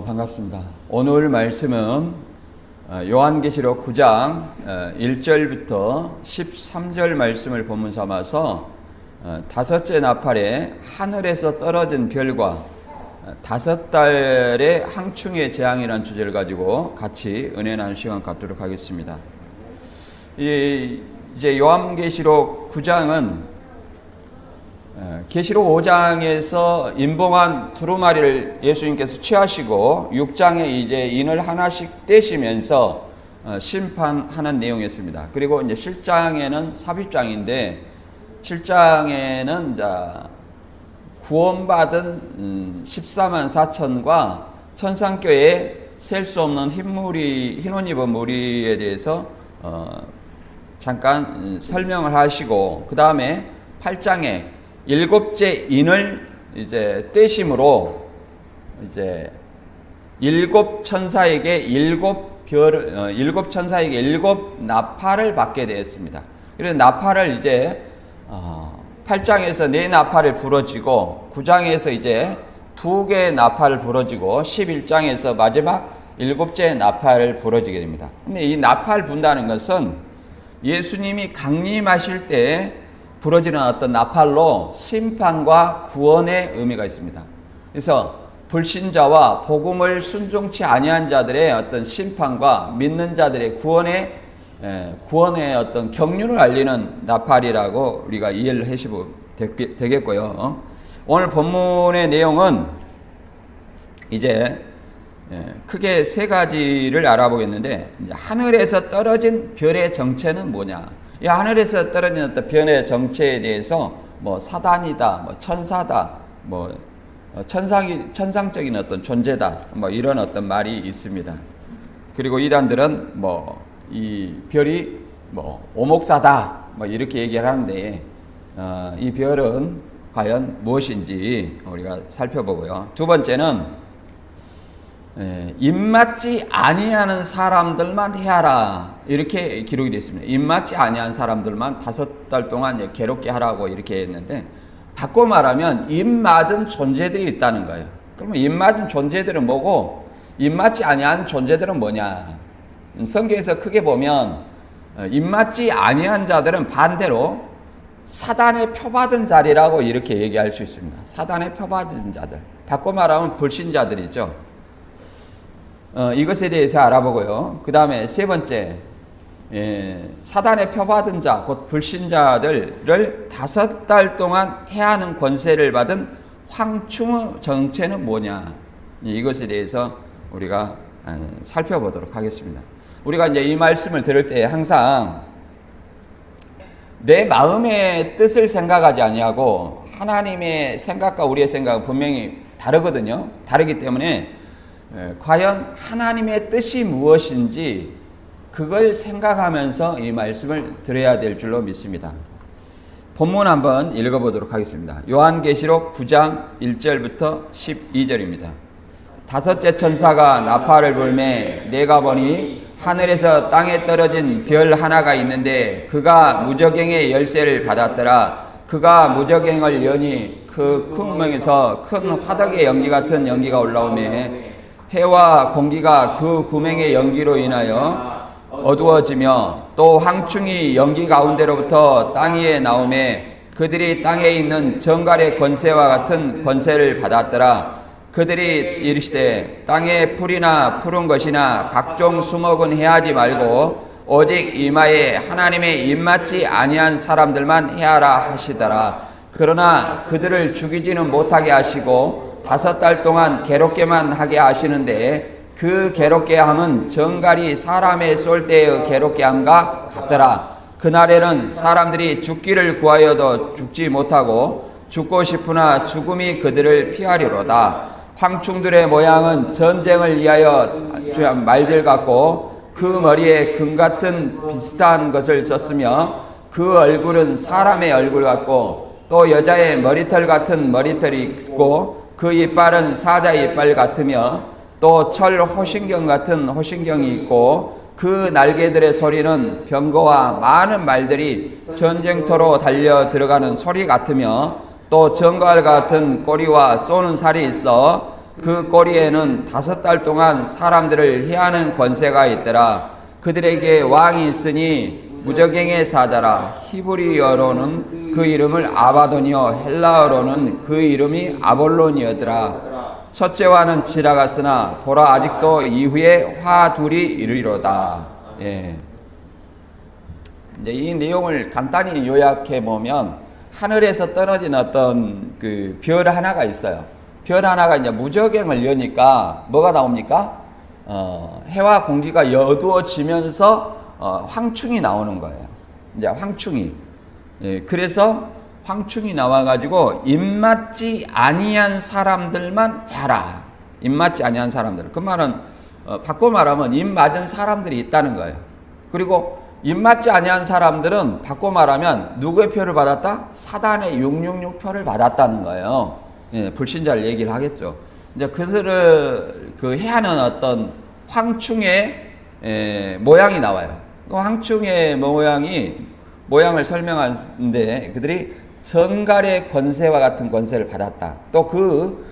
반갑습니다. 오늘 말씀은 요한계시록 9장 1절부터 13절 말씀을 본문 삼아서 다섯째 나팔에 하늘에서 떨어진 별과 다섯 달의 항충의 재앙이라는 주제를 가지고 같이 은혜 나누는 시간 갖도록 하겠습니다. 이제 요한계시록 9장은 계시록 5장에서 인봉한 두루마리를 예수님께서 취하시고 6장에 이제 인을 하나씩 떼시면서 심판하는 내용이었습니다. 그리고 이제 7장에는 삽입장인데 7장에는 구원받은 14만 4천과 천상교회에 셀 수 없는 흰옷 입은 무리에 대해서 잠깐 설명을 하시고, 그 다음에 8장에 일곱째 인을 이제 떼심으로 이제 일곱 천사에게 일곱 나팔을 받게 되었습니다. 그래서 나팔을 이제 8장에서 4나팔을 부러지고 9장에서 이제 2개의 나팔을 부러지고 11장에서 마지막 7째 나팔을 부러지게 됩니다. 근데 이 나팔 분다는 것은 예수님이 강림하실 때 부러지는 어떤 나팔로 심판과 구원의 의미가 있습니다. 그래서 불신자와 복음을 순종치 아니한 자들의 어떤 심판과 믿는 자들의 구원의 어떤 경륜을 알리는 나팔이라고 우리가 이해를 하시면 되겠고요. 오늘 본문의 내용은 이제 크게 세 가지를 알아보겠는데, 하늘에서 떨어진 별의 정체는 뭐냐? 이 하늘에서 떨어진 어떤 별의 정체에 대해서 사단이다, 천사다, 천상적인 어떤 존재다, 이런 어떤 말이 있습니다. 그리고 이단들은 이 별이 오목사다 이렇게 얘기를 하는데, 이 별은 과연 무엇인지 우리가 살펴보고요. 두 번째는 입맞지 아니하는 사람들만 해하라, 이렇게 기록이 되어 있습니다. 입맞지 아니한 사람들만 5달 동안 괴롭게 하라고 이렇게 했는데, 바꿔 말하면 입맞은 존재들이 있다는 거예요. 그러면 입맞은 존재들은 뭐고 입맞지 아니한 존재들은 뭐냐? 성경에서 크게 보면 입맞지 아니한 자들은 반대로 사단의 표받은 자리라고 이렇게 얘기할 수 있습니다. 사단의 표받은 자들, 바꿔 말하면 불신자들이죠. 이것에 대해서 알아보고요. 그 다음에 세 번째, 사단의 표받은 자, 곧 불신자들을 5달 동안 해하는 권세를 받은 황충의 정체는 뭐냐? 이것에 대해서 우리가 살펴보도록 하겠습니다. 우리가 이제 이 말씀을 들을 때 항상 내 마음의 뜻을 생각하지 아니하고 하나님의 생각과 우리의 생각은 분명히 다르거든요. 다르기 때문에 과연 하나님의 뜻이 무엇인지 그걸 생각하면서 이 말씀을 들어야 될 줄로 믿습니다. 본문 한번 읽어보도록 하겠습니다. 요한계시록 9장 1절부터 12절입니다. 다섯째 천사가 나팔을 불매 내가 보니 하늘에서 땅에 떨어진 별 하나가 있는데 그가 무저갱의 열쇠를 받았더라. 그가 무저갱을 여니 그 구멍에서 큰 화덕의 연기 같은 연기가 올라오매 해와 공기가 그 구멍의 연기로 인하여 어두워지며 또 황충이 연기 가운데로부터 땅 위에 나오매 그들이 땅에 있는 정갈의 권세와 같은 권세를 받았더라. 그들이 이르시되 땅에 풀이나 푸른 것이나 각종 수목은 해하지 말고 오직 이마에 하나님의 입맞지 아니한 사람들만 해하라 하시더라. 그러나 그들을 죽이지는 못하게 하시고 5달 동안 괴롭게만 하게 하시는데 그 괴롭게 함은 정갈이 사람의 쏠 때의 괴롭게 함과 같더라. 그날에는 사람들이 죽기를 구하여도 죽지 못하고 죽고 싶으나 죽음이 그들을 피하리로다. 황충들의 모양은 전쟁을 위하여 말들 같고 그 머리에 금 같은 비슷한 것을 썼으며 그 얼굴은 사람의 얼굴 같고 또 여자의 머리털 같은 머리털이 있고 그 이빨은 사자 이빨 같으며 또 철 호신경 같은 호신경이 있고 그 날개들의 소리는 병거와 많은 말들이 전쟁터로 달려 들어가는 소리 같으며 또 정갈 같은 꼬리와 쏘는 살이 있어 그 꼬리에는 5달 동안 사람들을 해하는 권세가 있더라. 그들에게 왕이 있으니 무저갱의 사자라. 히브리어로는 그 이름을 아바돈이요 헬라어로는 그 이름이 아볼론이었더라. 첫째와는 지나갔으나 보라 아직도 이후에 화 둘이 이르리로다. 예. 이제 이 내용을 간단히 요약해 보면 하늘에서 떨어진 어떤 그 별 하나가 있어요. 별 하나가 이제 무저갱을 여니까 뭐가 나옵니까? 해와 공기가 어두워지면서 황충이 나오는 거예요. 이제 황충이. 예, 그래서 황충이 나와가지고 입맞지 아니한 사람들만 해라. 입맞지 아니한 사람들. 그 말은 바꿔 말하면 입맞은 사람들이 있다는 거예요. 그리고 입맞지 아니한 사람들은 바꿔 말하면 누구의 표를 받았다? 사단의 666표를 받았다는 거예요. 예, 불신자를 얘기를 하겠죠. 이제 그들을 그 해하는 어떤 황충의 모양이 나와요. 그 황충의 모양을 설명하는데 그들이 정갈의 권세와 같은 권세를 받았다. 또 그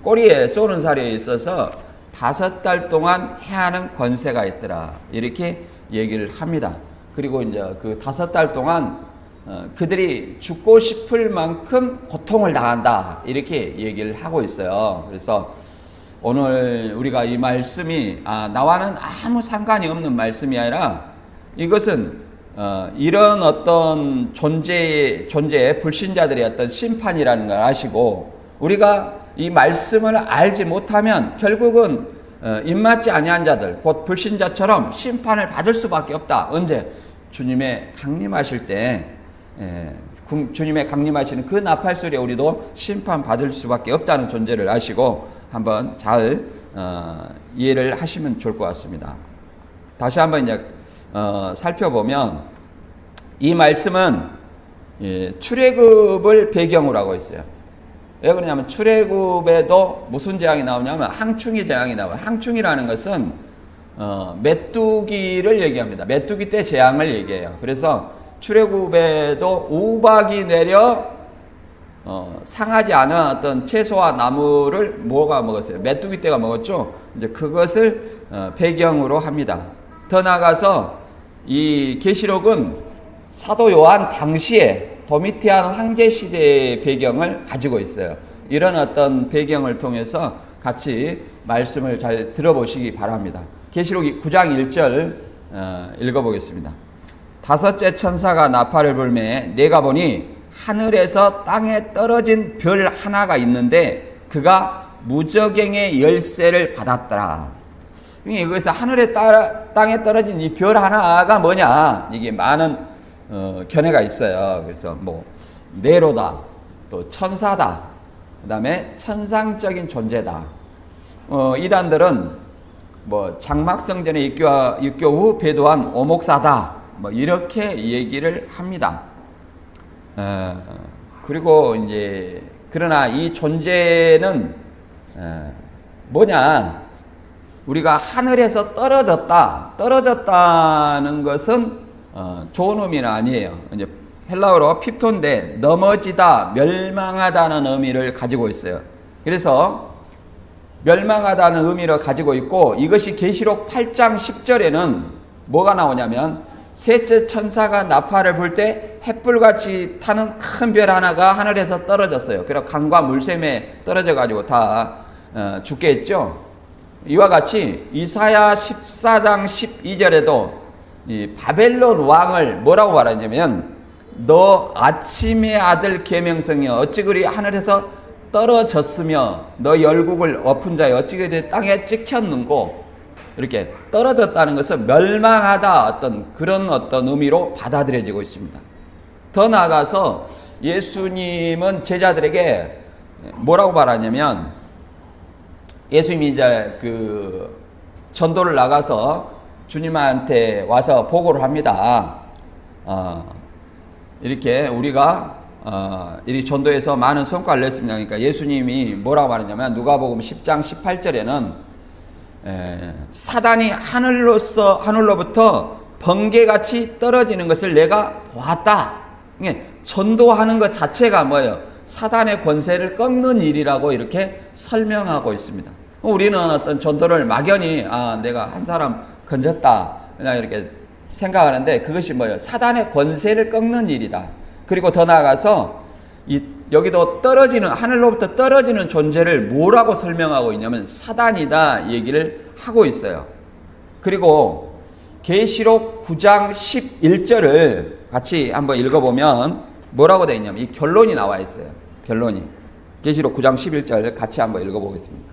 꼬리에 쏘는 살에 있어서 5달 동안 해하는 권세가 있더라. 이렇게 얘기를 합니다. 그리고 이제 그 5달 동안 그들이 죽고 싶을 만큼 고통을 당한다. 이렇게 얘기를 하고 있어요. 그래서 오늘 우리가 이 말씀이 나와는 아무 상관이 없는 말씀이 아니라 이것은 이런 어떤 존재의 불신자들의 어떤 심판이라는 걸 아시고 우리가 이 말씀을 알지 못하면 결국은 입맞지 아니한 자들 곧 불신자처럼 심판을 받을 수밖에 없다. 언제? 주님의 강림하실 때 주님의 강림하시는 그 나팔소리에 우리도 심판받을 수밖에 없다는 존재를 아시고 한번 잘 이해를 하시면 좋을 것 같습니다. 다시 한번 이제 살펴보면 이 말씀은 출애굽을 배경으로 하고 있어요. 왜 그러냐면 출애굽에도 무슨 재앙이 나오냐면 항충이 재앙이 나와요. 항충이라는 것은 메뚜기를 얘기합니다. 메뚜기 때 재앙을 얘기해요. 그래서 출애굽에도 우박이 내려 상하지 않은 어떤 채소와 나무를 뭐가 먹었어요? 메뚜기 떼가 먹었죠. 이제 그것을 배경으로 합니다. 더 나아가서 이 계시록은 사도 요한 당시에 도미티안 황제 시대의 배경을 가지고 있어요. 이런 어떤 배경을 통해서 같이 말씀을 잘 들어보시기 바랍니다. 계시록 9장 1절 읽어보겠습니다. 5째 천사가 나팔을 불매 내가 보니 하늘에서 땅에 떨어진 별 하나가 있는데 그가 무저갱의 열쇠를 받았더라. 여기서 하늘에 땅에 떨어진 이 별 하나가 뭐냐? 이게 많은 견해가 있어요. 그래서 뭐 네로다, 또 천사다, 그 다음에 천상적인 존재다. 이단들은 뭐 장막성전에 입교 후 배도한 오목사다. 뭐 이렇게 얘기를 합니다. 그리고 이제 그러나 이 존재는 뭐냐? 우리가 하늘에서 떨어졌다는 것은 좋은 의미는 아니에요. 이제 헬라어로 핍톤데 넘어지다, 멸망하다는 의미를 가지고 있어요. 그래서 멸망하다는 의미를 가지고 있고 이것이 계시록 8장 10절에는 뭐가 나오냐면 셋째 천사가 나팔을 불 때 햇불같이 타는 큰 별 하나가 하늘에서 떨어졌어요. 그래서 강과 물샘에 떨어져 가지고 다 죽게 했죠. 이와 같이 이사야 14장 12절에도 이 바벨론 왕을 뭐라고 말하냐면 너 아침의 아들 계명성이여 어찌 그리 하늘에서 떨어졌으며 너 열국을 엎은 자여 어찌 그리 땅에 찍혔는고. 이렇게 떨어졌다는 것은 멸망하다 그런 어떤 의미로 받아들여지고 있습니다. 더 나아가서 예수님은 제자들에게 뭐라고 말하냐면 예수님이 이제 그 전도를 나가서 주님한테 와서 보고를 합니다. 이렇게 우리가 이 전도에서 많은 성과를 냈습니다. 그러니까 예수님이 뭐라고 말하냐면 누가복음 10장 18절에는 사단이 하늘로부터 번개같이 떨어지는 것을 내가 보았다. 전도하는 것 자체가 뭐예요? 사단의 권세를 꺾는 일이라고 이렇게 설명하고 있습니다. 우리는 어떤 전도를 막연히 내가 한 사람 건졌다 그냥 이렇게 생각하는데 그것이 뭐예요? 사단의 권세를 꺾는 일이다. 그리고 더 나아가서 여기도 떨어지는 하늘로부터 떨어지는 존재를 뭐라고 설명하고 있냐면 사단이다 얘기를 하고 있어요. 그리고 계시록 9장 11절을 같이 한번 읽어보면 뭐라고 되어 있냐면 이 결론이 나와 있어요. 결론이 계시록 9장 11절 같이 한번 읽어보겠습니다.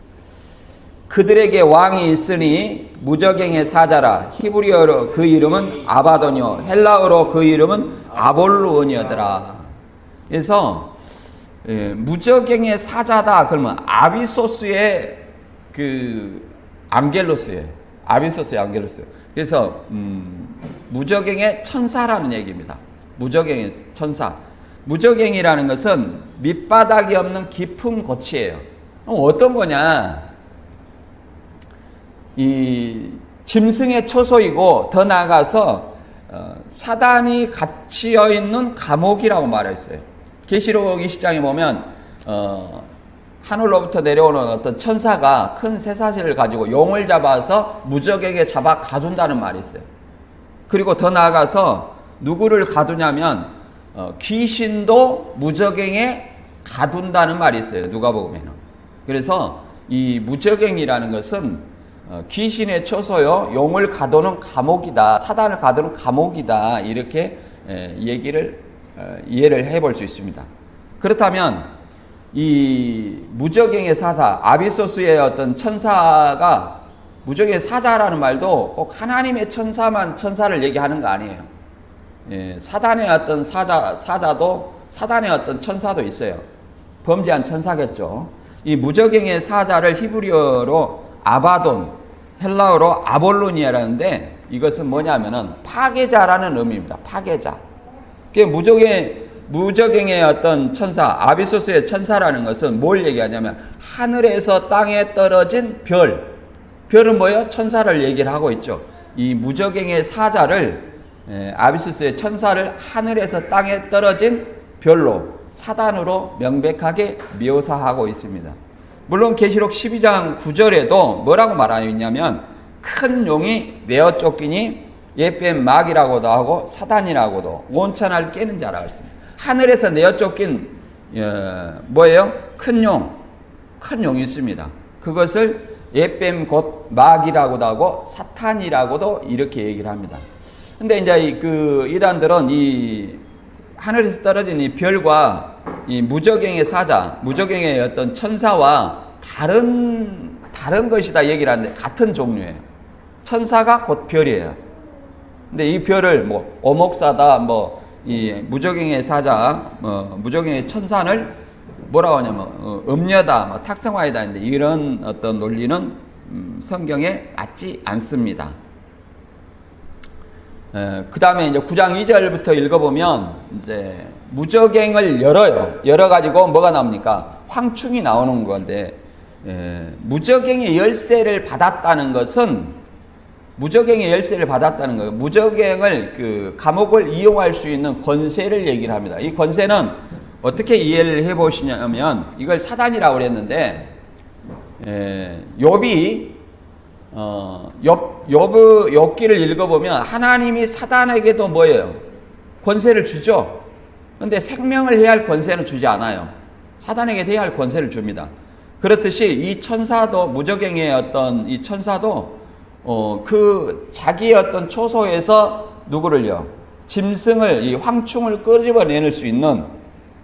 그들에게 왕이 있으니 무저갱의 사자라. 히브리어로 그 이름은 아바돈이요 헬라어로 그 이름은 아볼루온이더라. 그래서 무저갱의 사자다 그러면 아비소스의 그 안겔로스예요. 아비소스의 안겔로스. 그래서 무저갱의 천사라는 얘기입니다. 무저갱의 천사. 무저갱이라는 것은 밑바닥이 없는 깊은 고치예요. 어떤 거냐? 이 짐승의 초소이고 더 나아가서 사단이 갇혀 있는 감옥이라고 말했어요. 계시록 20장에 보면 하늘로부터 내려오는 어떤 천사가 큰 쇠사슬을 가지고 용을 잡아서 무적에게 잡아 가둔다는 말이 있어요. 그리고 더 나아가서 누구를 가두냐면 귀신도 무저갱에 가둔다는 말이 있어요. 누가복음에는. 그래서 이 무저갱이라는 것은 귀신의 초소요 용을 가두는 감옥이다. 사단을 가두는 감옥이다. 이렇게 이해를 해볼 수 있습니다. 그렇다면 이 무저갱의 사자 아비소스의 어떤 천사가 무저갱의 사자라는 말도 꼭 하나님의 천사를 얘기하는 거 아니에요. 사단의 어떤 사자도 사단의 어떤 천사도 있어요. 범죄한 천사겠죠. 이 무저갱의 사자를 히브리어로 아바돈, 헬라어로 아볼로니아라는데 이것은 뭐냐면은 파괴자라는 의미입니다. 파괴자. 무저갱의 어떤 천사, 아비소스의 천사라는 것은 뭘 얘기하냐면 하늘에서 땅에 떨어진 별. 별은 뭐예요? 천사를 얘기를 하고 있죠. 이 무저갱의 사자를 아비소스의 천사를 하늘에서 땅에 떨어진 별로 사단으로 명백하게 묘사하고 있습니다. 물론 계시록 12장 9절에도 뭐라고 말하고 있냐면 큰 용이 내어 쫓기니 옛뱀 마귀라고도 하고 사단이라고도 온천을 깨는 자라고 했습니다. 하늘에서 내어 쫓긴 뭐예요? 큰 용이 있습니다. 그것을 옛뱀 곧 마귀라고도 하고 사탄이라고도 이렇게 얘기를 합니다. 근데 이제 이단들은 이 하늘에서 떨어진 이 별과 이 무저갱의 사자, 무저갱의 어떤 천사와 다른 것이다 얘기를 하는데 같은 종류예요. 천사가 곧 별이에요. 근데 이 별을 뭐 오목사다, 이 무저갱의 사자, 무저갱의 천사를 뭐라고 하냐면 음녀다, 탁성화이다 했는데 이런 어떤 논리는 성경에 맞지 않습니다. 그 다음에 이제 9장 2절부터 읽어보면 이제 무저갱을 열어가지고 뭐가 나옵니까? 황충이 나오는 건데, 무저갱의 열쇠를 받았다는 것은, 무저갱의 열쇠를 받았다는 거예요. 무저갱을 그 감옥을 이용할 수 있는 권세를 얘기를 합니다. 이 권세는 어떻게 이해를 해보시냐면, 이걸 사단이라고 그랬는데, 욥이 욥기를 읽어보면 하나님이 사단에게도 뭐예요? 권세를 주죠. 근데 생명을 해할 권세는 주지 않아요. 사단에게 해야 할 권세를 줍니다. 그렇듯이 이 천사도 무저갱의 어떤 이 천사도 그 자기의 어떤 초소에서 누구를요? 짐승을 이 황충을 끄집어내낼 수 있는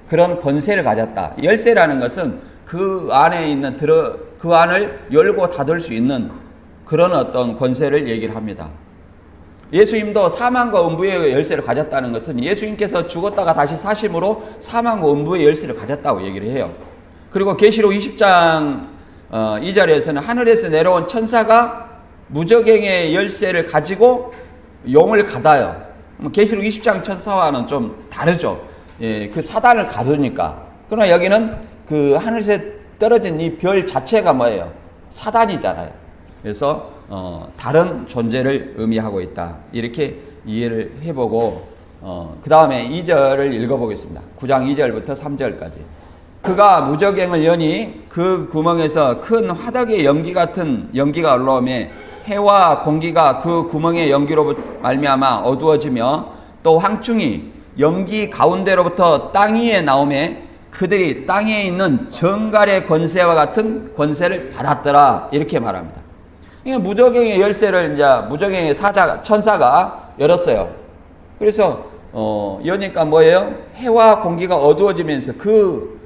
그런 권세를 가졌다. 열쇠라는 것은 그 안에 있는 그 안을 열고 닫을 수 있는 그런 어떤 권세를 얘기를 합니다. 예수님도 사망과 음부의 열쇠를 가졌다는 것은 예수님께서 죽었다가 다시 사심으로 사망과 음부의 열쇠를 가졌다고 얘기를 해요. 그리고 계시록 20장 2절에서는 하늘에서 내려온 천사가 무저갱의 열쇠를 가지고 용을 가다요. 계시록 20장 천사와는 좀 다르죠. 그 사단을 가두니까. 그러나 여기는 그 하늘에서 떨어진 이 별 자체가 뭐예요? 사단이잖아요. 그래서 다른 존재를 의미하고 있다. 이렇게 이해를 해보고 그 다음에 2절을 읽어보겠습니다. 9장 2절부터 3절까지. 그가 무저갱을 여니 그 구멍에서 큰 화덕의 연기 같은 연기가 올라오며 해와 공기가 그 구멍의 연기로 말미암아 어두워지며 또 황충이 연기 가운데로부터 땅 위에 나오며 그들이 땅에 있는 정갈의 권세와 같은 권세를 받았더라 이렇게 말합니다. 그러니까 무저갱의 열쇠를 이제 무저갱의 천사가 열었어요. 그래서 여니까 뭐예요? 해와 공기가 어두워지면서 그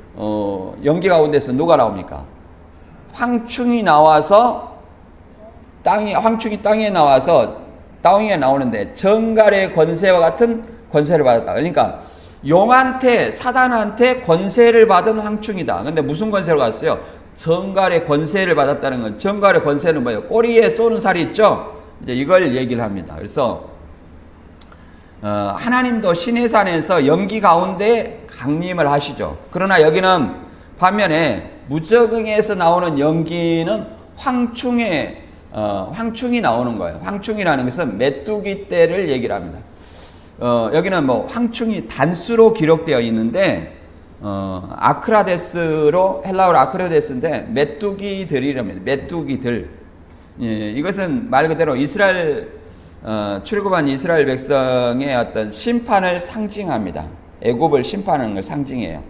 연기 가운데서 누가 나옵니까? 황충이 나와서 황충이 땅에 나와서 땅에 나오는데 정갈의 권세와 같은 권세를 받았다. 그러니까 용한테 사단한테 권세를 받은 황충이다. 근데 무슨 권세를 받았어요? 정갈의 권세를 받았다는 건 정갈의 권세는 뭐예요? 꼬리에 쏘는 살이 있죠. 이제 이걸 얘기를 합니다. 그래서 하나님도 시내산에서 연기 가운데 강림을 하시죠. 그러나 여기는 반면에 무저갱에서 나오는 연기는 황충이 나오는 거예요. 황충이라는 것은 메뚜기 떼를 얘기를 합니다. 여기는 뭐 황충이 단수로 기록되어 있는데 아크라데스로 헬라어로 아크라데스인데 메뚜기들이랍니다. 메뚜기들. 예, 이것은 말 그대로 이스라엘 출애굽한 이스라엘 백성의 어떤 심판을 상징합니다. 애굽을 심판하는 걸 상징해요.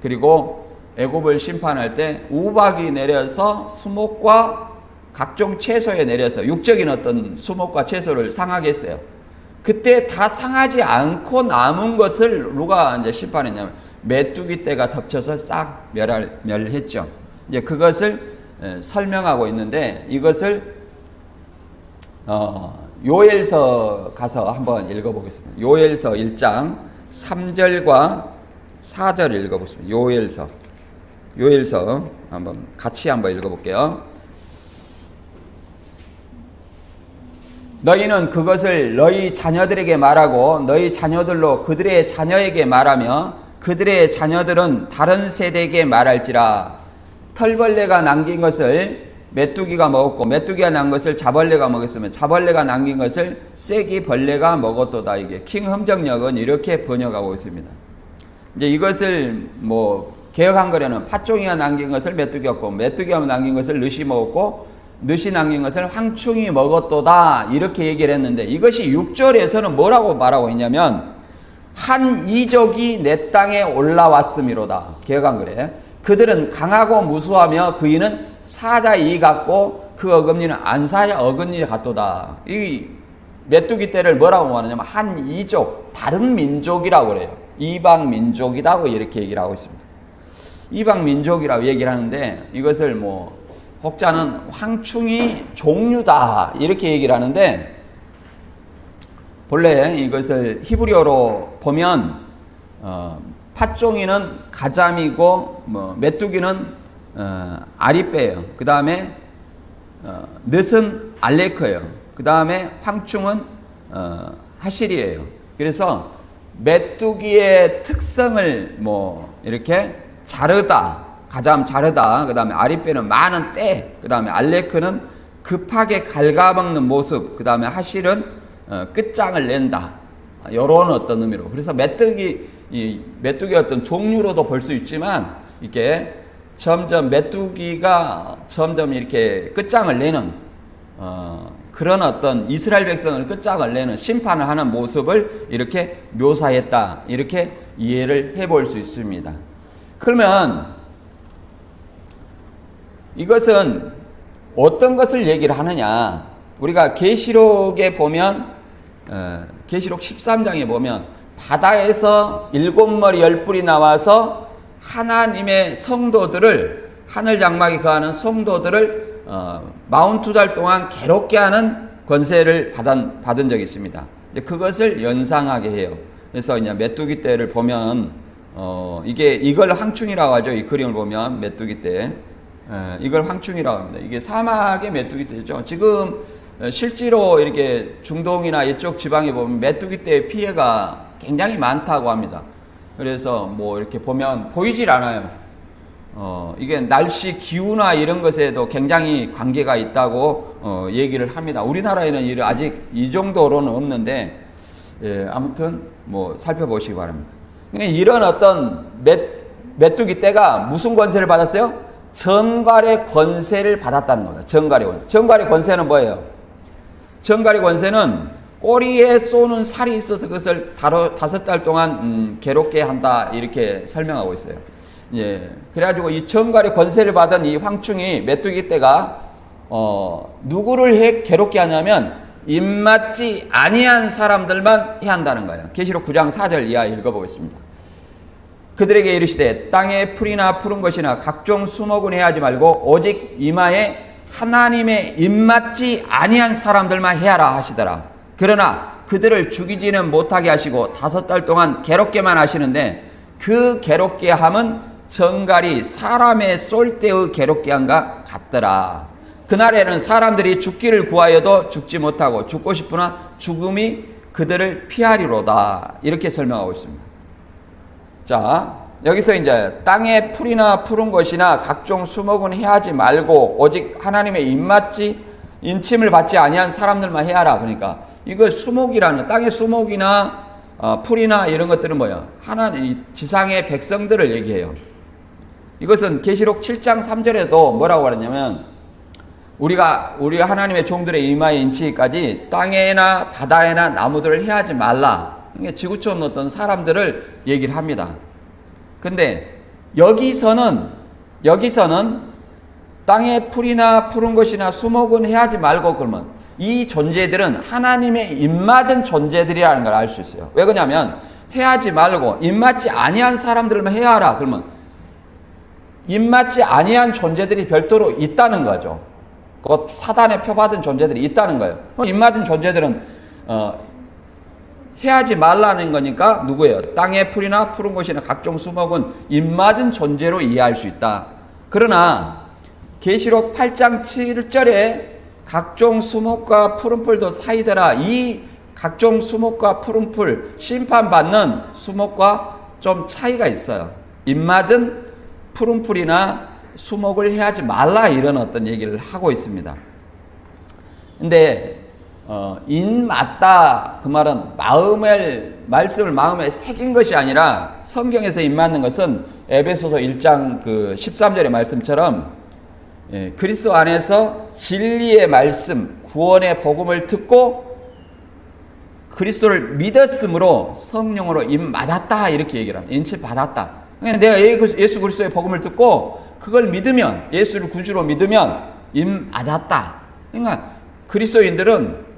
그리고 애굽을 심판할 때 우박이 내려서 수목과 각종 채소에 내려서 육적인 어떤 수목과 채소를 상하게 했어요. 그때 다 상하지 않고 남은 것을 누가 이제 심판했냐면 메뚜기 떼가 덮쳐서 싹 멸했죠. 이제 그것을 설명하고 있는데 이것을 요엘서 가서 한번 읽어보겠습니다. 요엘서 1장 3절과 4절 읽어보겠습니다. 요엘서 한번 같이 한번 읽어볼게요. 너희는 그것을 너희 자녀들에게 말하고 너희 자녀들로 그들의 자녀에게 말하며 그들의 자녀들은 다른 세대에게 말할지라. 털벌레가 남긴 것을 메뚜기가 먹었고 메뚜기가 난 것을 자벌레가 먹었으면 자벌레가 남긴 것을 쐐기벌레가 먹었도다. 이게 킹흠정역은 이렇게 번역하고 있습니다. 이제 이것을 뭐 개혁한 거려는 팥종이가 남긴 것을 메뚜기였고 메뚜기가 남긴 것을 느시 먹었고 느시 남긴 것을 황충이 먹었도다. 이렇게 얘기를 했는데 이것이 6절에서는 뭐라고 말하고 있냐면 한 이족이 내 땅에 올라왔음이로다. 개혁한 거래. 그들은 강하고 무수하며 그이는 사자 이 같고 그 어금니는 안사자 어금니 같도다. 이 메뚜기 떼를 뭐라고 말하냐면 한 이족, 다른 민족이라고 그래요. 이방 민족이라고 이렇게 얘기를 하고 있습니다. 이방 민족이라고 얘기를 하는데 이것을 뭐 혹자는 황충이 종류다 이렇게 얘기를 하는데 본래 이것을 히브리어로 보면 팥종이는 가잠이고 뭐 메뚜기는 아리빼예요. 그 다음에 넷은 알레크예요. 그 다음에 황충은 하실이에요. 그래서 메뚜기의 특성을 뭐 이렇게 자르다, 가잠 자르다, 그 다음에 아리빼는 많은 때, 그 다음에 알레크는 급하게 갉아먹는 모습, 그 다음에 하실은 끝장을 낸다. 이런 어떤 의미로. 그래서 메뚜기 어떤 종류로도 볼 수 있지만 이게 점점 메뚜기가 점점 이렇게 끝장을 내는 그런 어떤 이스라엘 백성을 끝장을 내는 심판을 하는 모습을 이렇게 묘사했다. 이렇게 이해를 해볼 수 있습니다. 그러면 이것은 어떤 것을 얘기를 하느냐? 우리가 계시록에 보면 계시록 13장에 보면 바다에서 7머리 10뿔이 나와서 하나님의 성도들을 하늘 장막에 거하는 성도들을 42달 동안 괴롭게 하는 권세를 받은 적이 있습니다. 그것을 연상하게 해요. 그래서 이제 메뚜기 떼를 보면 이걸 황충이라고 하죠. 이 그림을 보면 메뚜기 떼. 이걸 황충이라고 합니다. 이게 사막의 메뚜기 떼죠. 지금 실제로 이렇게 중동이나 이쪽 지방에 보면 메뚜기 떼의 피해가 굉장히 많다고 합니다. 그래서 뭐 이렇게 보면 보이질 않아요. 이게 날씨 기후나 이런 것에도 굉장히 관계가 있다고 얘기를 합니다. 우리나라에는 아직 이 정도로는 없는데 아무튼 뭐 살펴보시기 바랍니다. 그러니까 이런 어떤 메뚜기 떼가 무슨 권세를 받았어요? 전갈의 권세를 받았다는 겁니다. 전갈의 권세. 전갈의 권세는 뭐예요? 전갈의 권세는 꼬리에 쏘는 살이 있어서 그것을 5달 동안 괴롭게 한다, 이렇게 설명하고 있어요. 예. 그래가지고 이 전갈의 권세를 받은 이 황충이 메뚜기 떼가 누구를 괴롭게 하냐면 입맞지 아니한 사람들만 해한다는 거예요. 계시록 9장 4절 이하 읽어보겠습니다. 그들에게 이르시되 땅의 풀이나 푸른 것이나 각종 수목은 해하지 말고 오직 이마에 하나님의 입맞지 아니한 사람들만 해하라 하시더라. 그러나 그들을 죽이지는 못하게 하시고 5달 동안 괴롭게만 하시는데 그 괴롭게 함은 전갈이 사람의 쏠 때의 괴롭게 함과 같더라. 그날에는 사람들이 죽기를 구하여도 죽지 못하고 죽고 싶으나 죽음이 그들을 피하리로다. 이렇게 설명하고 있습니다. 자, 여기서 이제 땅의 풀이나 푸른 것이나 각종 수목은 해하지 말고 오직 하나님의 입맞지 인침을 받지 아니한 사람들만 해하라. 그러니까 이거 수목이라는, 땅의 수목이나 풀이나 이런 것들은 뭐야? 하나님 지상의 백성들을 얘기해요. 이것은 계시록 7장 3절에도 뭐라고 하냐면 우리 하나님의 종들의 이마에 인치기까지 땅에나 바다에나 나무들을 해하지 말라. 이게 지구촌 어떤 사람들을 얘기를 합니다. 근데 여기서는 땅의 풀이나 푸른 것이나 수목은 해하지 말고, 그러면 이 존재들은 하나님의 입맞은 존재들이라는 걸 알 수 있어요. 왜 그러냐면 해하지 말고 입맞지 아니한 사람들만 해하라. 그러면 입맞지 아니한 존재들이 별도로 있다는 거죠. 곧 사단에 표받은 존재들이 있다는 거예요. 입맞은 존재들은 해하지 말라는 거니까 누구예요? 땅의 풀이나 푸른 것이나 각종 수목은 입맞은 존재로 이해할 수 있다. 그러나 계시록 8장 7절에 각종 수목과 푸른 풀도 사이더라. 이 각종 수목과 푸른 풀, 심판받는 수목과 좀 차이가 있어요. 입맞은 푸른 풀이나 수목을 해하지 말라, 이런 어떤 얘기를 하고 있습니다. 근데 입맞다 그 말은 말씀을 마음에 새긴 것이 아니라, 성경에서 입맞는 것은 에베소서 1장 그 13절의 말씀처럼 그리스도 안에서 진리의 말씀, 구원의 복음을 듣고 그리스도를 믿었으므로 성령으로 입맞았다, 이렇게 얘기를 합니다. 인치받았다. 내가 예수 그리스도의 복음을 듣고 그걸 믿으면, 예수를 구주로 믿으면 입맞았다. 그러니까 그리스도인들은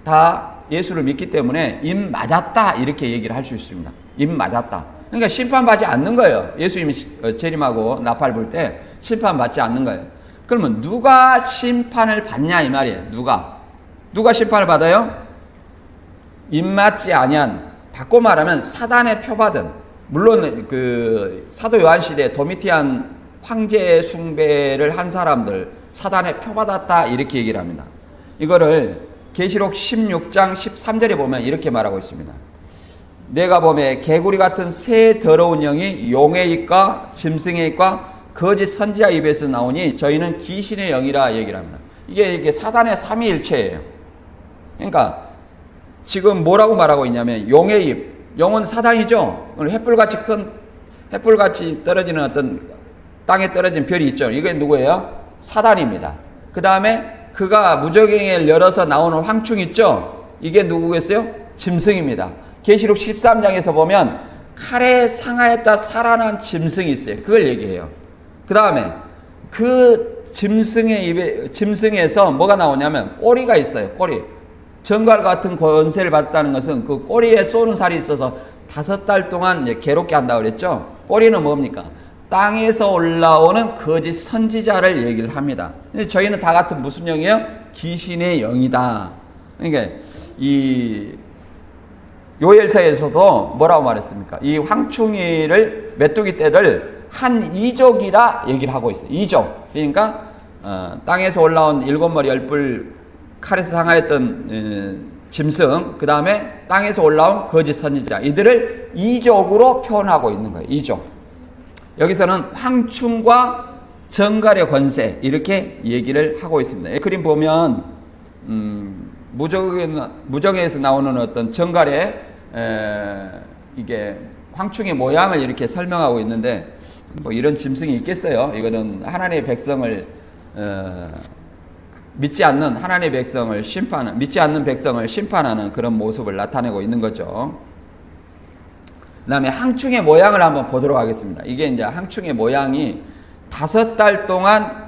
다 예수를 믿기 때문에 입맞았다, 이렇게 얘기를 할 수 있습니다. 입맞았다. 그러니까 심판받지 않는 거예요. 예수님이 재림하고 나팔 불 때 심판받지 않는 거예요. 그러면 누가 심판을 받냐 이 말이에요. 누가 심판을 받아요? 입맞지 아니한, 바꿔 말하면 사단의 표받은, 물론 그 사도 요한 시대에 도미티안 황제 숭배를 한 사람들, 사단의 표받았다, 이렇게 얘기를 합니다. 이거를 계시록 16장 13절에 보면 이렇게 말하고 있습니다. 내가 보매 개구리 같은 새 더러운 영이 용의 입과 짐승의 입과 거짓 선지자 입에서 나오니 저희는 귀신의 영이라 얘기를 합니다. 이게 사단의 삼위일체예요. 그러니까 지금 뭐라고 말하고 있냐면 용의 입, 용은 사단이죠. 햇불같이 떨어지는 어떤 땅에 떨어진 별이 있죠. 이게 누구예요? 사단입니다. 그 다음에 그가 무저갱이를 열어서 나오는 황충 있죠. 이게 누구겠어요? 짐승입니다. 계시록 13장에서 보면 칼에 상하였다 살아난 짐승이 있어요. 그걸 얘기해요. 그 다음에 그 짐승에서 뭐가 나오냐면 꼬리가 있어요. 꼬리. 전갈 같은 권세를 받았다는 것은 그 꼬리에 쏘는 살이 있어서 5달 동안 이제 괴롭게 한다고 그랬죠. 꼬리는 뭡니까? 땅에서 올라오는 거짓 선지자를 얘기를 합니다. 근데 저희는 다 같은 무슨 영이에요? 귀신의 영이다. 그러니까 이 요엘서에서도 뭐라고 말했습니까? 이 황충이를, 메뚜기 떼를 한 이족이라 얘기를 하고 있어요. 이족. 그러니까 땅에서 올라온 7머리 10뿔 칼에서 상하였던 짐승, 그 다음에 땅에서 올라온 거짓 선지자, 이들을 이족으로 표현하고 있는 거예요. 이족. 여기서는 황충과 전갈의 권세, 이렇게 얘기를 하고 있습니다. 그림 보면 무정에서 나오는 어떤 전갈의 이게 황충의 모양을 이렇게 설명하고 있는데 뭐 이런 짐승이 있겠어요. 이거는 하나님의 백성을 믿지 않는 하나님의 백성을 믿지 않는 백성을 심판하는 그런 모습을 나타내고 있는 거죠. 그다음에 항충의 모양을 한번 보도록 하겠습니다. 이게 이제 항충의 모양이 5달 동안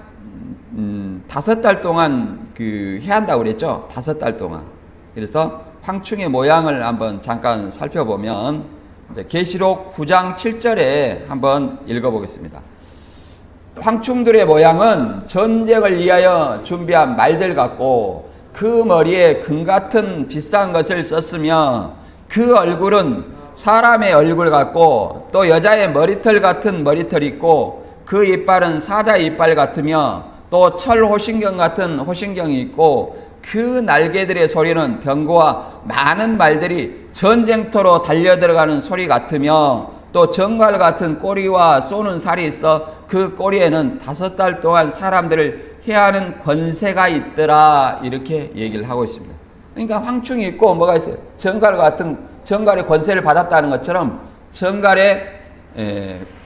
그 해한다고 그랬죠. 5달 동안. 그래서 황충의 모양을 한번 잠깐 살펴보면 이제 계시록 9장 7절에 한번 읽어보겠습니다. 황충들의 모양은 전쟁을 위하여 준비한 말들 같고 그 머리에 금 같은 비싼 것을 썼으며 그 얼굴은 사람의 얼굴 같고 또 여자의 머리털 같은 머리털이 있고 그 이빨은 사자의 이빨 같으며 또 철 호신경 같은 호신경이 있고 그 날개들의 소리는 병거와 많은 말들이 전쟁터로 달려들어가는 소리 같으며 또 정갈 같은 꼬리와 쏘는 살이 있어 그 꼬리에는 5달 동안 사람들을 해하는 권세가 있더라. 이렇게 얘기를 하고 있습니다. 그러니까 황충이 있고 뭐가 있어요? 정갈의 권세를 받았다는 것처럼 정갈의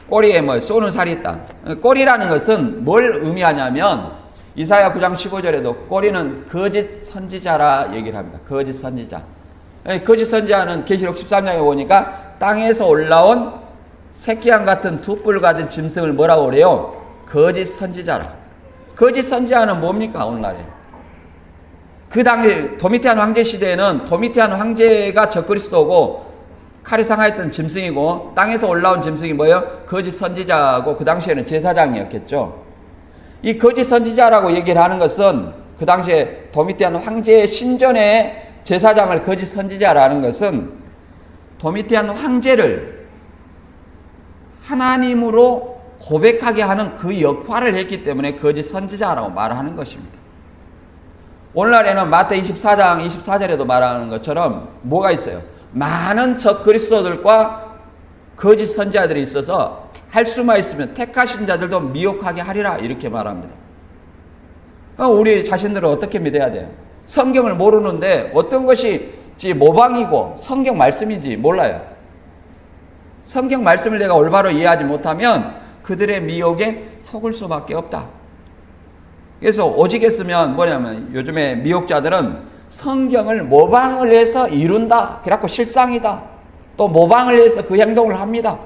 꼬리에 뭐 쏘는 살이 있다. 꼬리라는 것은 뭘 의미하냐면 이사야 9장 15절에도 꼬리는 거짓 선지자라 얘기를 합니다. 거짓 선지자. 거짓 선지자는 계시록 13장에 보니까 땅에서 올라온 새끼양 같은 두 뿔 가진 짐승을 뭐라고 그래요? 거짓 선지자라. 거짓 선지자는 뭡니까 오늘날에? 그 당시 도미티안 황제 시대에는 도미티안 황제가 적그리스도고 칼이 상하였던 짐승이고 땅에서 올라온 짐승이 뭐예요? 거짓 선지자고 그 당시에는 제사장이었겠죠. 이 거짓 선지자라고 얘기를 하는 것은 그 당시에 도미티안 황제의 신전의 제사장을 거짓 선지자라는 것은 도미티안 황제를 하나님으로 고백하게 하는 그 역할을 했기 때문에 거짓 선지자라고 말하는 것입니다. 오늘날에는 마태 24장 24절에도 말하는 것처럼 뭐가 있어요? 많은 적그리스도들과 거짓 선지자들이 있어서 할 수만 있으면 택하신 자들도 미혹하게 하리라 이렇게 말합니다. 우리 자신들은 어떻게 믿어야 돼요? 성경을 모르는데 어떤 것이 모방이고 성경 말씀인지 몰라요. 성경 말씀을 내가 올바로 이해하지 못하면 그들의 미혹에 속을 수밖에 없다. 그래서 오직 했으면 뭐냐면 요즘에 미혹자들은 성경을 모방을 해서 이룬다. 그래갖고 실상이다. 또 모방을 해서 그 행동을 합니다.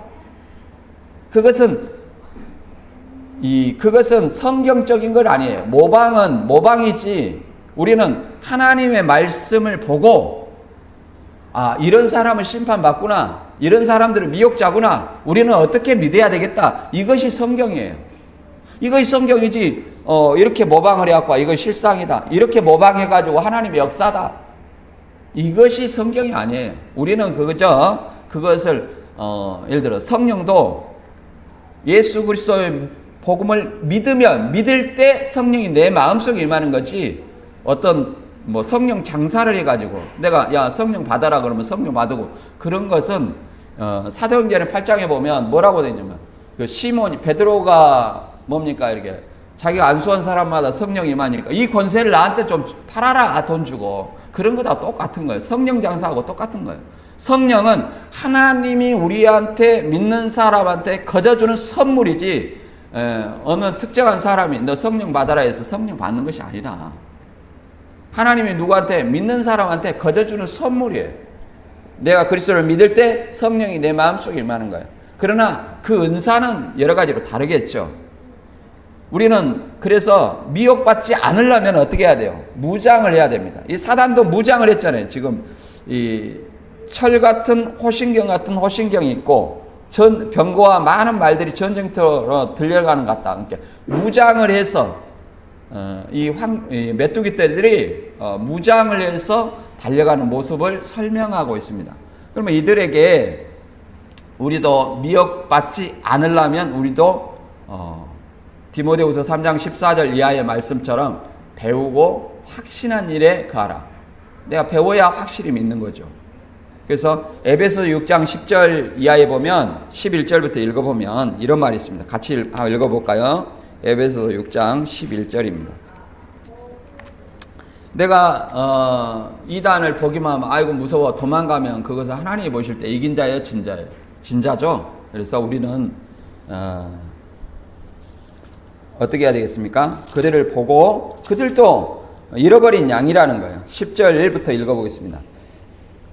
그것은 성경적인 건 아니에요. 모방은 모방이지. 우리는 하나님의 말씀을 보고 이런 사람은 심판받구나. 이런 사람들은 미혹자구나. 우리는 어떻게 믿어야 되겠다. 이것이 성경이에요. 이것이 성경이지. 이렇게 모방을 해갖고 이건 실상이다. 이렇게 모방해가지고 하나님의 역사다. 이것이 성경이 아니에요. 우리는 그것을 예를 들어 성령도 예수 그리스도의 복음을 믿을 때 성령이 내 마음속에 임하는 거지 어떤 성령 장사를 해가지고 내가 성령 받아라 그러면 성령 받고 그런 것은 사도행전의 8장에 보면 뭐라고 되냐면 그 시몬이 베드로가 뭡니까 이렇게 자기가 안수한 사람마다 성령이 임하니까 이 권세를 나한테 좀 팔아라 돈 주고 그런 거 다 똑같은 거예요. 성령 장사하고 똑같은 거예요. 성령은 하나님이 우리한테 믿는 사람한테 거저주는 선물이지 어느 특정한 사람이 너 성령 받아라 해서 성령 받는 것이 아니라 하나님이 누구한테 믿는 사람한테 거저주는 선물이에요. 내가 그리스도를 믿을 때 성령이 내 마음속에 임하는 거예요. 그러나 그 은사는 여러 가지로 다르겠죠. 우리는 그래서 미혹받지 않으려면 어떻게 해야 돼요? 무장을 해야 됩니다. 이 사단도 무장을 했잖아요. 지금 이 철 같은 호신경 같은 호신경이 있고 병거와 많은 말들이 전쟁터로 들려가는 것 같다. 그러니까 무장을 해서 이 메뚜기 떼들이 무장을 해서 달려가는 모습을 설명하고 있습니다. 그러면 이들에게 우리도 미혹받지 않으려면 우리도 디모데후서 3장 14절 이하의 말씀처럼 배우고 확신한 일에 거하라. 내가 배워야 확실히 믿는 거죠. 그래서 에베소 6장 10절 이하에 보면 11절부터 읽어보면 이런 말이 있습니다. 같이 읽어볼까요? 에베소 6장 11절입니다. 내가 이단을 보기만 하면 아이고 무서워 도망가면 그것을 하나님이 보실 때 이긴 자예요 진 자예요? 진자죠. 그래서 우리는 어떻게 해야 되겠습니까? 그들을 보고 그들도 잃어버린 양이라는 거예요. 10절부터 읽어보겠습니다.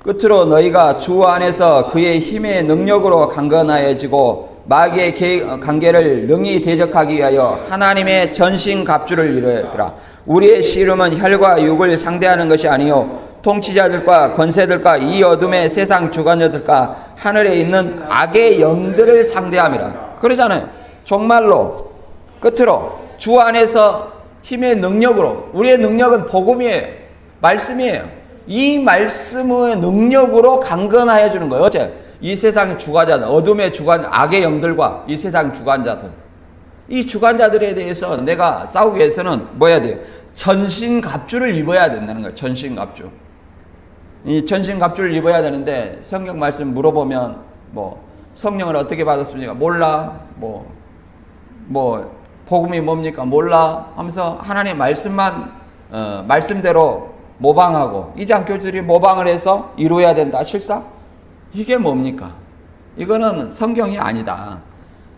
끝으로 너희가 주 안에서 그의 힘의 능력으로 강건하여지고 마귀의 관계를 능히 대적하기 위하여 하나님의 전신갑주를 이루라. 우리의 씨름은 혈과 육을 상대하는 것이 아니요 통치자들과 권세들과 이 어둠의 세상 주관자들과 하늘에 있는 악의 영들을 상대함이라. 그러잖아요. 정말로 끝으로 주 안에서 힘의 능력으로, 우리의 능력은 복음이에요. 말씀이에요. 이 말씀의 능력으로 강건하여 주는 거예요. 어째? 이 세상의 주관자들, 어둠의 주관, 악의 영들과 이 세상 주관자들, 이 주관자들에 대해서 내가 싸우기 위해서는 뭐 해야 돼요? 전신갑주를 입어야 된다는 거예요. 전신갑주. 이 전신갑주를 입어야 되는데 성경 말씀 물어보면 뭐 성령을 어떻게 받았습니까? 몰라. 뭐 복음이 뭡니까? 몰라 하면서 하나님의 말씀만 말씀대로 모방하고 이장 교주들이 모방을 해서 이루어야 된다. 실사? 이게 뭡니까? 이거는 성경이 아니다.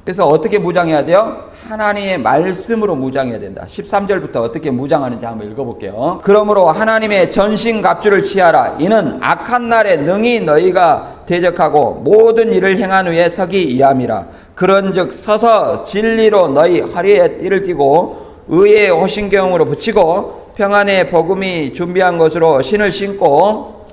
그래서 어떻게 무장해야 돼요? 하나님의 말씀으로 무장해야 된다. 13절부터 어떻게 무장하는지 한번 읽어볼게요. 그러므로 하나님의 전신갑주를 취하라. 이는 악한 날에 능히 너희가 대적하고 모든 일을 행한 후에 서기 이함이라. 그런즉 서서 진리로 너희 허리에 띠를 띠고 의의 호신경으로 붙이고 평안의 복음이 준비한 것으로 신을 신고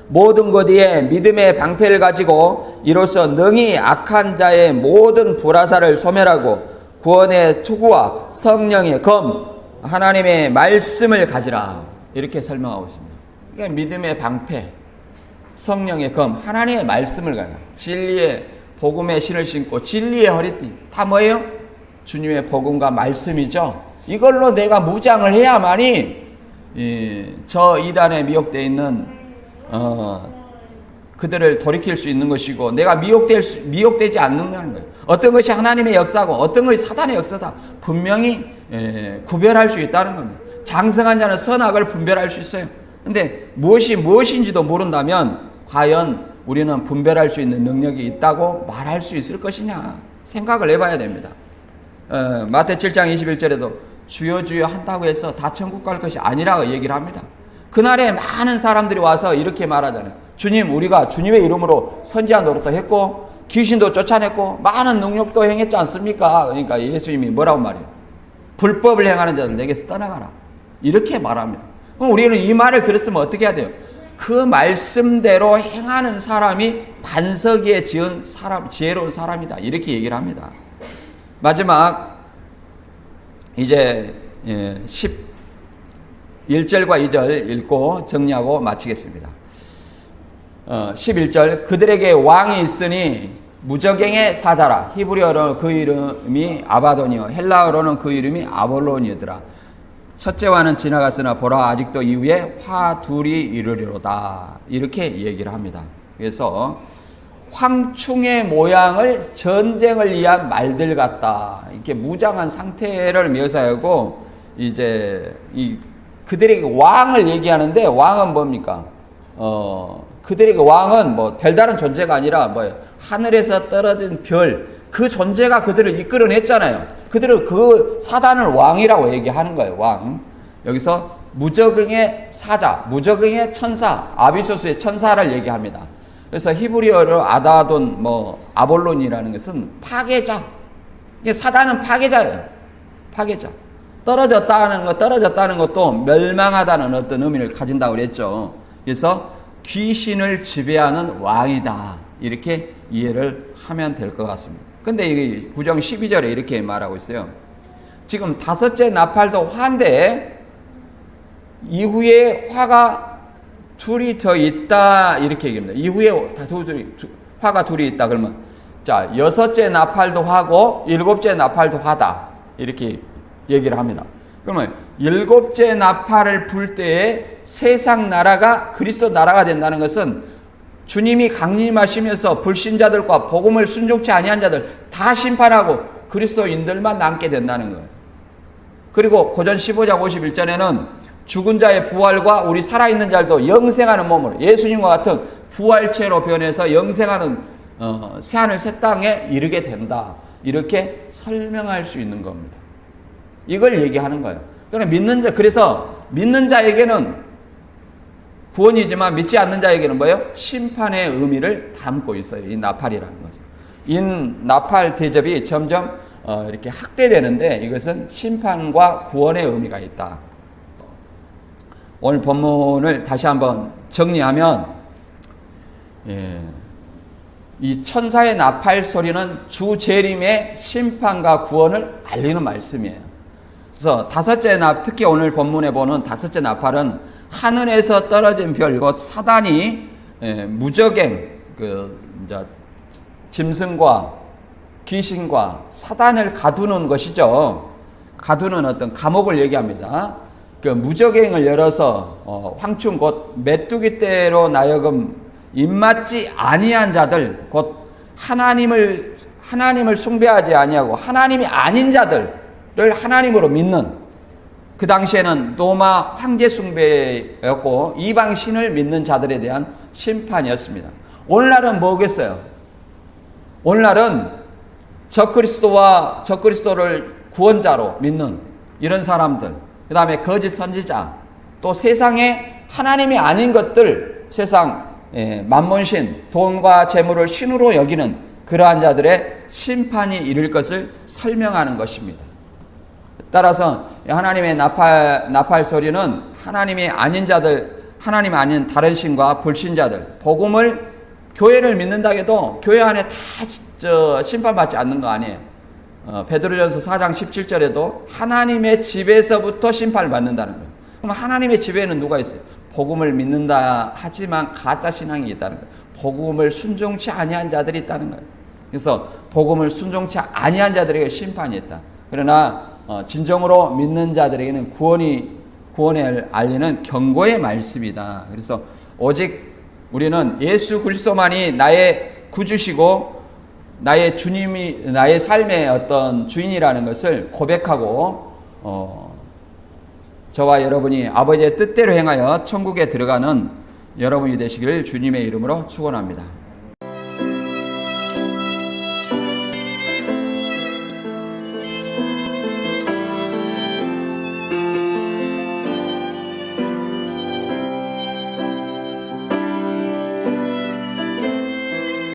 모든 것 위에 믿음의 방패를 가지고 이로써 능히 악한 자의 모든 불화살을 소멸하고 구원의 투구와 성령의 검 하나님의 말씀을 가지라. 이렇게 설명하고 있습니다. 그러니까 믿음의 방패, 성령의 검, 하나님의 말씀을 가지라. 진리의 복음의 신을 신고 진리의 허리띠. 다 뭐예요? 주님의 복음과 말씀이죠. 이걸로 내가 무장을 해야만이 저 이단에 미혹되어 있는 그들을 돌이킬 수 있는 것이고 내가 미혹되지 않는다는 거예요. 어떤 것이 하나님의 역사고 어떤 것이 사단의 역사다. 분명히 구별할 수 있다는 겁니다. 장성한 자는 선악을 분별할 수 있어요. 근데 무엇이 무엇인지도 모른다면 과연 우리는 분별할 수 있는 능력이 있다고 말할 수 있을 것이냐 생각을 해봐야 됩니다. 마태 7장 21절에도 주여 주여 한다고 해서 다 천국 갈 것이 아니라고 얘기를 합니다. 그날에 많은 사람들이 와서 이렇게 말하잖아요. 주님, 우리가 주님의 이름으로 선지한 노릇도 했고 귀신도 쫓아냈고 많은 능력도 행했지 않습니까? 그러니까 예수님이 뭐라고 말해요? 불법을 행하는 자들 내게서 떠나가라. 이렇게 말합니다. 그럼 우리는 이 말을 들었으면 어떻게 해야 돼요? 그 말씀대로 행하는 사람이 반석이에 지은 사람, 지혜로운 사람이다. 이렇게 얘기를 합니다. 마지막 이제 1절과 2절 읽고 정리하고 마치겠습니다. 11절 그들에게 왕이 있으니 무저갱의 사자라. 히브리어로 그 이름이 아바돈이요 헬라어로는 그 이름이 아볼론이더라. 첫째와는 지나갔으나 보라 아직도 이후에 화 둘이 이르리로다. 이렇게 얘기를 합니다. 그래서 황충의 모양을 전쟁을 위한 말들 같다. 이렇게 무장한 상태를 묘사하고 이제 그들에게 왕을 얘기하는데 왕은 뭡니까? 그들에게 왕은 뭐 별다른 존재가 아니라 뭐예요? 하늘에서 떨어진 별, 그 존재가 그들을 이끌어냈잖아요. 그들을 그 사단을 왕이라고 얘기하는 거예요. 왕. 여기서 무저갱의 사자, 무저갱의 천사, 아비소스의 천사를 얘기합니다. 그래서 히브리어로 아다돈, 아볼론이라는 것은 파괴자. 사단은 파괴자예요. 파괴자. 떨어졌다는 것도 멸망하다는 어떤 의미를 가진다고 그랬죠. 그래서 귀신을 지배하는 왕이다. 이렇게 이해를 하면 될 것 같습니다. 근데 이 구정 12절에 이렇게 말하고 있어요. 지금 다섯째 나팔도 화인데 이후에 화가 둘이 더 있다. 이렇게 얘기합니다. 이후에 화가 둘이 있다. 그러면 자, 여섯째 나팔도 화고 일곱째 나팔도 화다. 이렇게 얘기를 합니다. 그러면 일곱째 나팔을 불 때에 세상 나라가 그리스도 나라가 된다는 것은 주님이 강림하시면서 불신자들과 복음을 순종치 아니한 자들 다 심판하고 그리스도인들만 남게 된다는 거예요. 그리고 고전 15장 51절에는 죽은 자의 부활과 우리 살아있는 자들도 영생하는 몸으로 예수님과 같은 부활체로 변해서 영생하는 새하늘 새 땅에 이르게 된다. 이렇게 설명할 수 있는 겁니다. 이걸 얘기하는 거예요. 그래서 믿는 자에게는 구원이지만 믿지 않는 자에게는 뭐예요? 심판의 의미를 담고 있어요. 이 나팔이라는 것은. 이 나팔 대접이 점점 이렇게 확대되는데 이것은 심판과 구원의 의미가 있다. 오늘 본문을 다시 한번 정리하면 이 천사의 나팔 소리는 주 재림의 심판과 구원을 알리는 말씀이에요. 그래서 특히 오늘 본문에 보는 다섯째 나팔은 하늘에서 떨어진 별, 곧 사단이 무적행, 짐승과 귀신과 사단을 가두는 것이죠. 가두는 어떤 감옥을 얘기합니다. 그 무적행을 열어서 황충 곧 메뚜기 떼로 나여금 입맞지 아니한 자들, 곧 하나님을 숭배하지 아니하고 하나님이 아닌 자들을 하나님으로 믿는, 그 당시에는 로마 황제 숭배였고 이방 신을 믿는 자들에 대한 심판이었습니다. 오늘날은 뭐겠어요? 오늘날은 적그리스도를 구원자로 믿는 이런 사람들, 그 다음에 거짓 선지자, 또 세상에 하나님이 아닌 것들, 세상 만몬신, 돈과 재물을 신으로 여기는 그러한 자들의 심판이 이를 것을 설명하는 것입니다. 따라서 하나님의 나팔 소리는 하나님이 아닌 자들, 하나님 아닌 다른 신과 불신자들, 교회를 믿는다 해도 교회 안에 다 심판받지 않는 거 아니에요. 베드로전서 4장 17절에도 하나님의 집에서부터 심판을 받는다는 거예요. 그럼 하나님의 집에는 누가 있어요? 복음을 믿는다 하지만 가짜 신앙이 있다는 거예요. 복음을 순종치 아니한 자들이 있다는 거예요. 그래서 복음을 순종치 아니한 자들에게 심판이 있다. 그러나 진정으로 믿는 자들에게는 구원을 알리는 경고의 말씀이다. 그래서 오직 우리는 예수 그리스도만이 나의 구주시고 나의 주님이, 나의 삶의 어떤 주인이라는 것을 고백하고 저와 여러분이 아버지의 뜻대로 행하여 천국에 들어가는 여러분이 되시기를 주님의 이름으로 축원합니다.